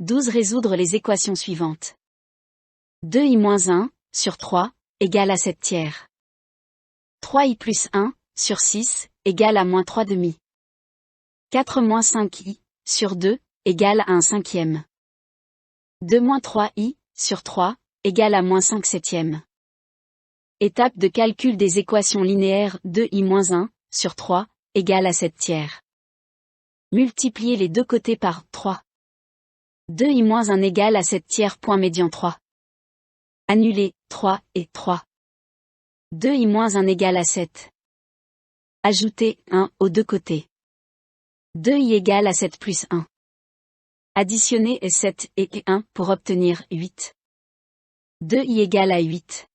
12 résoudre les équations suivantes. 2i-1 sur 3 égale à 7 tiers. 3i plus 1 sur 6 égale à moins 3 demi. 4 moins 5i sur 2 égale à 1 cinquième. 2 moins 3i sur 3 égale à moins 5 septièmes. Étape de calcul des équations linéaires 2i-1 sur 3 égale à 7 tiers. Multiplier les deux côtés par 3. 2i-1 égale à 7 tiers. Point médian 3. Annuler 3 et 3. 2i-1 égale à 7. Ajouter 1 aux deux côtés. 2i égale à 7 plus 1. Additionner 7 et 1 pour obtenir 8. 2i égale à 8.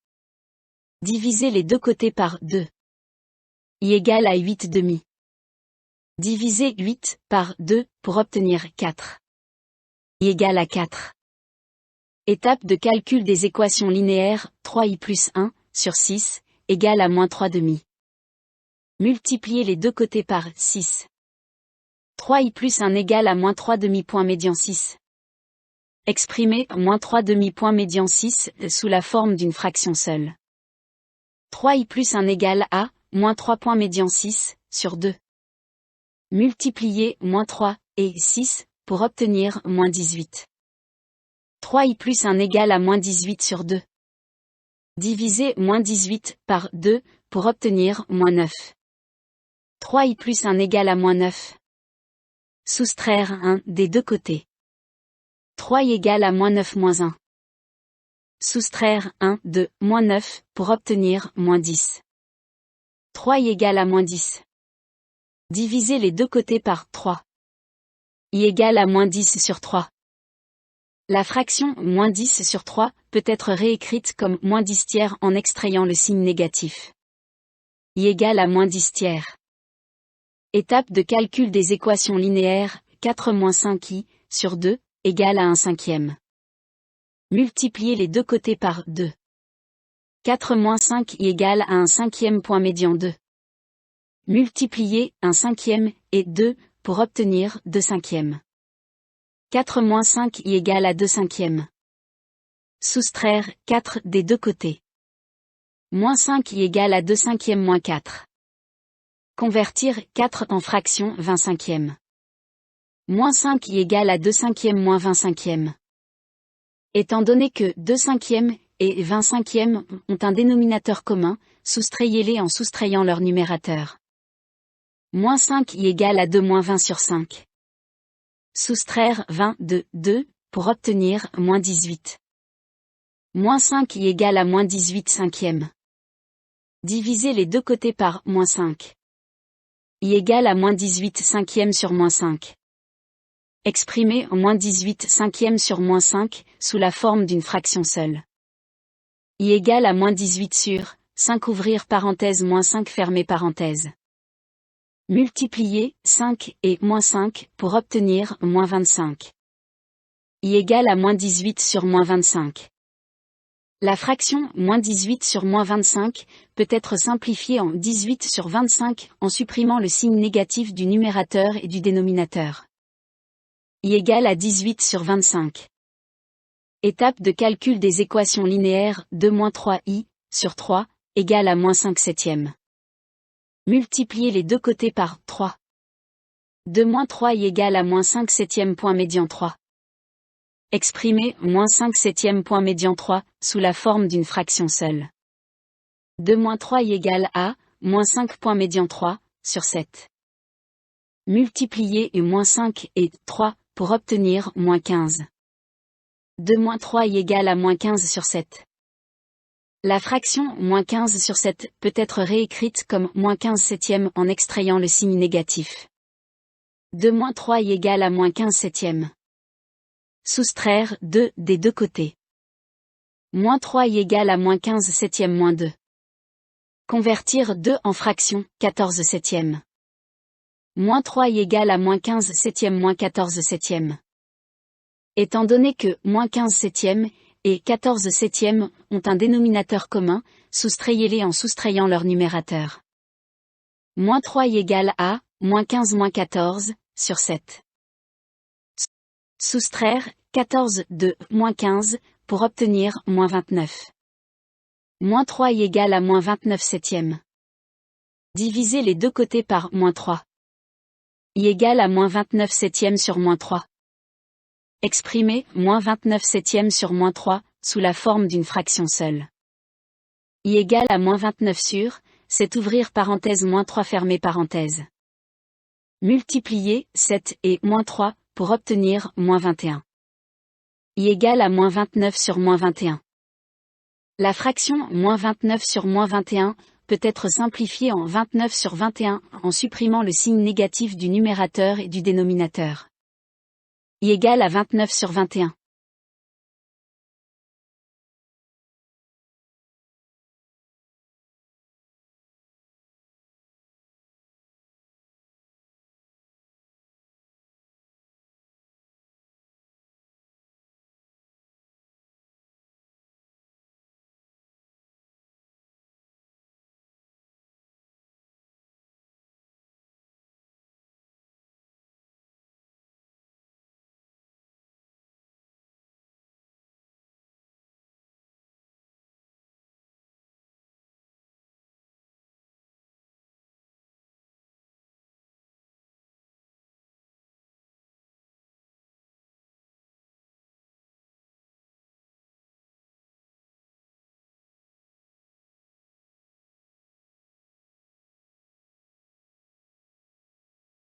Diviser les deux côtés par 2. I égale à 8 demi. Diviser 8 par 2 pour obtenir 4. I égale à 4. Étape de calcul des équations linéaires 3i plus 1 sur 6 égale à moins 3 demi. Multiplier les deux côtés par 6. 3i plus 1 égale à moins 3 demi. Point médian 6. Exprimer moins 3 demi. Point médian 6 sous la forme d'une fraction seule. 3i plus 1 égale à moins 3 point médian 6 sur 2. Multiplier moins 3 et 6 pour obtenir moins 18. 3i plus 1 égale à moins 18 sur 2. Diviser moins 18 par 2 pour obtenir moins 9. 3i plus 1 égale à moins 9. Soustraire 1 des deux côtés. 3i égale à moins 9 moins 1. Soustraire 1 de moins 9 pour obtenir moins 10. 3i égale à moins 10. Diviser les deux côtés par 3. I égale à moins 10 sur 3. La fraction moins 10 sur 3 peut être réécrite comme moins 10 tiers en extrayant le signe négatif. I égale à moins 10 tiers. Étape de calcul des équations linéaires 4 moins 5i sur 2 égale à 1 cinquième. Multiplier les deux côtés par 2. 4 moins 5i égale à 1 cinquième. Point médian 2. Multiplier 1 cinquième et 2 pour obtenir 2 cinquièmes. 4 moins 5i égale à 2 cinquièmes. Soustraire 4 des deux côtés. Moins 5i égale à 2 cinquièmes moins 4. Convertir 4 en fraction 20 cinquièmes. Moins 5i égale à 2 cinquièmes moins 20 cinquièmes. Étant donné que 2 cinquièmes et 20 cinquièmes ont un dénominateur commun, soustrayez-les en soustrayant leur numérateur. Moins 5i égale à 2 moins 20 sur 5. Soustraire 20 de 2 pour obtenir moins 18. Moins 5i égale à moins 18 cinquièmes. Diviser les deux côtés par moins 5. I égale à moins 18 cinquièmes sur moins 5. Exprimer moins 18 cinquièmes sur moins 5 sous la forme d'une fraction seule. I égale à moins 18 sur 5 ouvrir parenthèse moins 5 fermer parenthèse. Multiplier 5 et moins 5 pour obtenir moins 25. I égale à moins 18 sur moins 25. La fraction moins 18 sur moins 25 peut être simplifiée en 18 sur 25 en supprimant le signe négatif du numérateur et du dénominateur. I égale à 18 sur 25. Étape de calcul des équations linéaires 2 moins 3i sur 3 égale à moins 5 septièmes. Multiplier les deux côtés par 3. 2 moins 3i égale à moins 5 septièmes. Point médian 3. Exprimer moins 5 septièmes. Point médian 3 sous la forme d'une fraction seule. 2 moins 3i égale à moins 5 point médian 3 sur 7. Multiplier moins 5 et 3 pour obtenir moins 15. 2 moins 3i égale à moins 15 sur 7. La fraction moins 15 sur 7 peut être réécrite comme moins 15 septièmes en extrayant le signe négatif. 2 moins 3i égale à moins 15 septièmes. Soustraire 2 des deux côtés. Moins 3i égale à moins 15 septièmes moins 2. Convertir 2 en fraction 14 septièmes. Moins 3i égale à moins 15 septièmes moins 14 septièmes. Étant donné que moins 15 septièmes et 14 septièmes ont un dénominateur commun, soustrayez-les en soustrayant leur numérateur. Moins 3i égale à moins 15 moins 14 sur 7. Soustraire 14 de moins 15, pour obtenir moins 29. Moins 3 y égale à moins 29 septièmes. Diviser les deux côtés par moins 3. Y égale à moins 29 septièmes sur moins 3. Exprimer moins 29 septièmes sur moins 3, sous la forme d'une fraction seule. Y égale à moins 29 sur, c'est ouvrir parenthèse moins 3 fermer parenthèse. Multiplier 7 et moins 3, pour obtenir moins 21. Y égale à moins 29 sur moins 21. La fraction moins 29 sur moins 21 peut être simplifiée en 29 sur 21 en supprimant le signe négatif du numérateur et du dénominateur. Y égale à 29 sur 21.